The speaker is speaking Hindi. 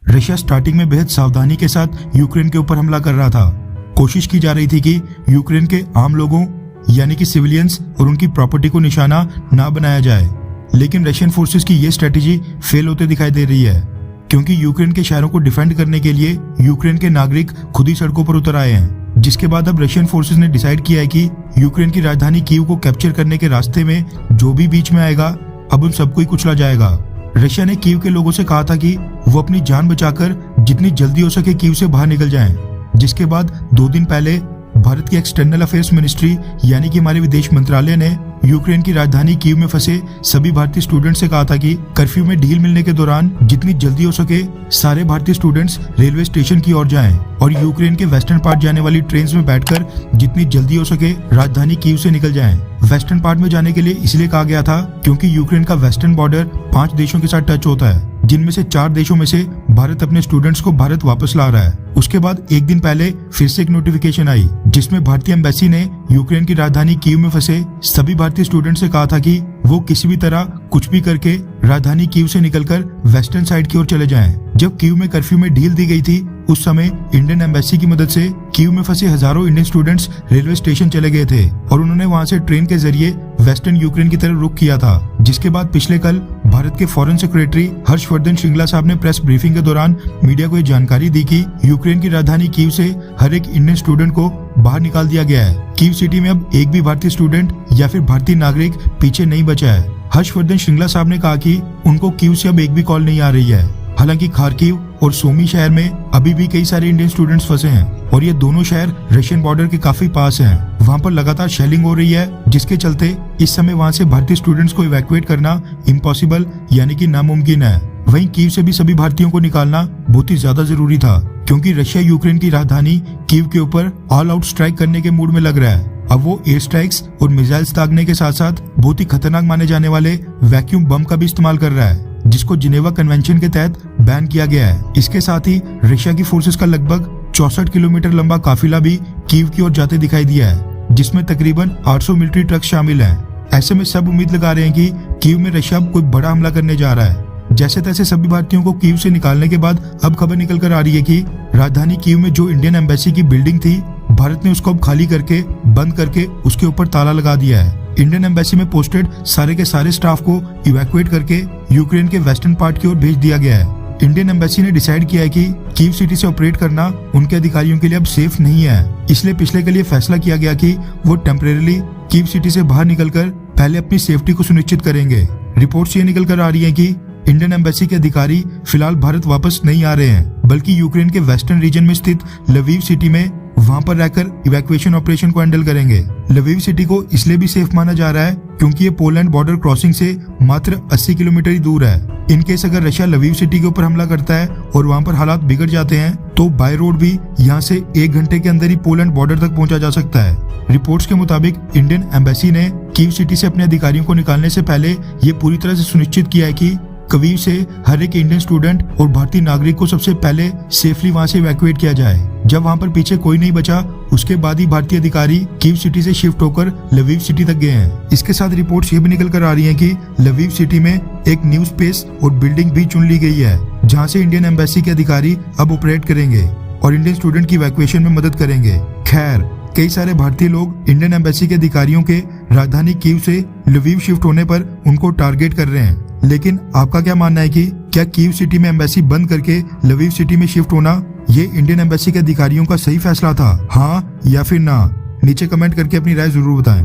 रशिया स्टार्टिंग में बेहद सावधानी के साथ यूक्रेन के ऊपर हमला कर रहा था। कोशिश की जा रही थी कि यूक्रेन के आम लोगों यानी कि सिविलियंस और उनकी प्रॉपर्टी को निशाना ना बनाया जाए, लेकिन रशियन फोर्सेस की ये स्ट्रेटेजी फेल होते दिखाई दे रही है, क्योंकि यूक्रेन के शहरों को डिफेंड करने के लिए यूक्रेन के नागरिक खुद ही सड़कों पर उतर आए हैं। जिसके बाद अब रशियन फोर्सेस ने डिसाइड किया है कि यूक्रेन की राजधानी कीव को कैप्चर करने के रास्ते में जो भी बीच में आएगा अब उन सबको ही कुचला जाएगा। रशिया ने कीव के लोगों से कहा था कि वो अपनी जान बचाकर जितनी जल्दी हो सके कीव से बाहर निकल जाएं। जिसके बाद 2 दिन पहले भारत की एक्सटर्नल अफेयर्स मिनिस्ट्री यानी कि हमारे विदेश मंत्रालय ने यूक्रेन की राजधानी कीव में फंसे सभी भारतीय स्टूडेंट्स से कहा था कि कर्फ्यू में ढील मिलने के दौरान जितनी जल्दी हो सके सारे भारतीय स्टूडेंट्स रेलवे स्टेशन की ओर जाएं और यूक्रेन के वेस्टर्न पार्ट जाने वाली ट्रेन्स में बैठकर जितनी जल्दी हो सके राजधानी कीव से निकल जाएं। वेस्टर्न पार्ट में जाने के लिए इसलिए कहा गया था क्योंकि यूक्रेन का वेस्टर्न बॉर्डर 5 देशों के साथ टच होता है, जिनमें से 4 देशों में से भारत अपने स्टूडेंट्स को भारत वापस ला रहा है। उसके बाद 1 दिन पहले फिर से एक नोटिफिकेशन आई जिसमें भारतीय एम्बेसी ने यूक्रेन की राजधानी कीव में फंसे सभी भारतीय स्टूडेंट से कहा था कि वो किसी भी तरह कुछ भी करके राजधानी कीव से निकलकर वेस्टर्न साइड की ओर चले जाएं। जब कीव में कर्फ्यू में ढील दी गई थी उस समय इंडियन एम्बेसी की मदद से कीव में फंसे हजारों इंडियन स्टूडेंट्स रेलवे स्टेशन चले गए थे और उन्होंने वहां से ट्रेन के जरिए वेस्टर्न यूक्रेन की तरफ रुख किया था। जिसके बाद पिछले कल भारत के फॉरेन सेक्रेटरी हर्षवर्धन श्रृंगला साहब ने प्रेस ब्रीफिंग के दौरान मीडिया को ये जानकारी दी कि यूक्रेन की राजधानी कीव से हर एक इंडियन स्टूडेंट को बाहर निकाल दिया गया है। कीव सिटी में अब एक भी भारतीय स्टूडेंट या फिर भारतीय नागरिक पीछे नहीं बचा है। हर्षवर्धन श्रृंगला साहब ने कहा कि उनको कीव से अब एक भी कॉल नहीं आ रही है। हालांकि खार्किव और सोमी शहर में अभी भी कई सारे इंडियन स्टूडेंट्स फंसे हैं और ये दोनों शहर रशियन बॉर्डर के काफी पास हैं। वहां पर लगातार शेलिंग हो रही है, जिसके चलते इस समय वहां से भारतीय स्टूडेंट्स को इवैक्यूएट करना इम्पॉसिबल यानी कि नामुमकिन है। वहीं कीव से भी सभी भारतीयों को निकालना बहुत ही ज्यादा जरूरी था, क्योंकि रशिया यूक्रेन की राजधानी कीव के ऊपर ऑल आउट स्ट्राइक करने के मूड में लग रहा है। अब वो एयर स्ट्राइक्स और मिसाइल्स दागने के साथ साथ बहुत ही खतरनाक माने जाने वाले वैक्यूम बम का भी इस्तेमाल कर रहा है, जिसको जिनेवा कन्वेंशन के तहत बैन किया गया है। इसके साथ ही रशिया की फोर्सेस का लगभग 64 किलोमीटर लंबा काफिला भी कीव की ओर जाते दिखाई दिया है, जिसमें तकरीबन 800 मिलिट्री ट्रक शामिल हैं। ऐसे में सब उम्मीद लगा रहे हैं कि कीव में रशिया कोई बड़ा हमला करने जा रहा है। जैसे तैसे सभी भारतीयों को कीव से निकालने के बाद अब खबर निकल कर आ रही है कि राजधानी कीव में जो इंडियन एम्बेसी की बिल्डिंग थी भारत ने उसको अब खाली करके बंद करके उसके ऊपर ताला लगा दिया है। इंडियन एम्बेसी में पोस्टेड सारे के सारे स्टाफ को इवैक्यूएट करके यूक्रेन के वेस्टर्न पार्ट की ओर भेज दिया गया है। इंडियन एम्बेसी ने डिसाइड किया है कि कीव सिटी से ऑपरेट करना उनके अधिकारियों के लिए अब सेफ नहीं है, इसलिए पिछले कल ये फैसला किया गया कि वो टेम्परेरीली कीव सिटी से बाहर निकलकर पहले अपनी सेफ्टी को सुनिश्चित करेंगे। रिपोर्ट्स ये निकल कर आ रही है कि इंडियन एम्बेसी के अधिकारी फिलहाल भारत वापस नहीं आ रहे हैं, बल्कि यूक्रेन के वेस्टर्न रीजन में स्थित लवीव सिटी में वहां पर रहकर इवैक्यूएशन ऑपरेशन को हैंडल करेंगे। लवीव सिटी को इसलिए भी सेफ माना जा रहा है क्योंकि ये पोलैंड बॉर्डर क्रॉसिंग से मात्र 80 किलोमीटर ही दूर है। इन केस अगर रशिया लवीव सिटी के ऊपर हमला करता है और वहां पर हालात बिगड़ जाते हैं तो बाय रोड भी यहाँ से 1 घंटे के अंदर ही पोलैंड बॉर्डर तक पहुंचा जा सकता है। रिपोर्ट्स के मुताबिक इंडियन एम्बेसी ने कीव सिटी से अपने अधिकारियों को निकालने से पहले ये पूरी तरह से सुनिश्चित किया है कि कीव से हर एक इंडियन स्टूडेंट और भारतीय नागरिक को सबसे पहले सेफली वहां से इवैक्यूएट किया जाए। जब वहां पर पीछे कोई नहीं बचा उसके बाद ही भारतीय अधिकारी कीव सिटी से शिफ्ट होकर लवीव सिटी तक गए हैं। इसके साथ रिपोर्ट्स ये भी निकल कर आ रही हैं कि लवीव सिटी में एक न्यू स्पेस और बिल्डिंग भी चुन ली गई है, जहां से इंडियन एम्बेसी के अधिकारी अब ऑपरेट करेंगे और इंडियन स्टूडेंट की इवैक्यूएशन में मदद करेंगे। खैर, कई सारे भारतीय लोग इंडियन एम्बेसी के अधिकारियों के राजधानी कीव से लवीव शिफ्ट होने पर उनको टारगेट कर रहे हैं, लेकिन आपका क्या मानना है कि क्या कीव सिटी में एम्बेसी बंद करके लवीव सिटी में शिफ्ट होना ये इंडियन एम्बेसी के अधिकारियों का सही फैसला था, हाँ या फिर ना? नीचे कमेंट करके अपनी राय जरूर बताएं।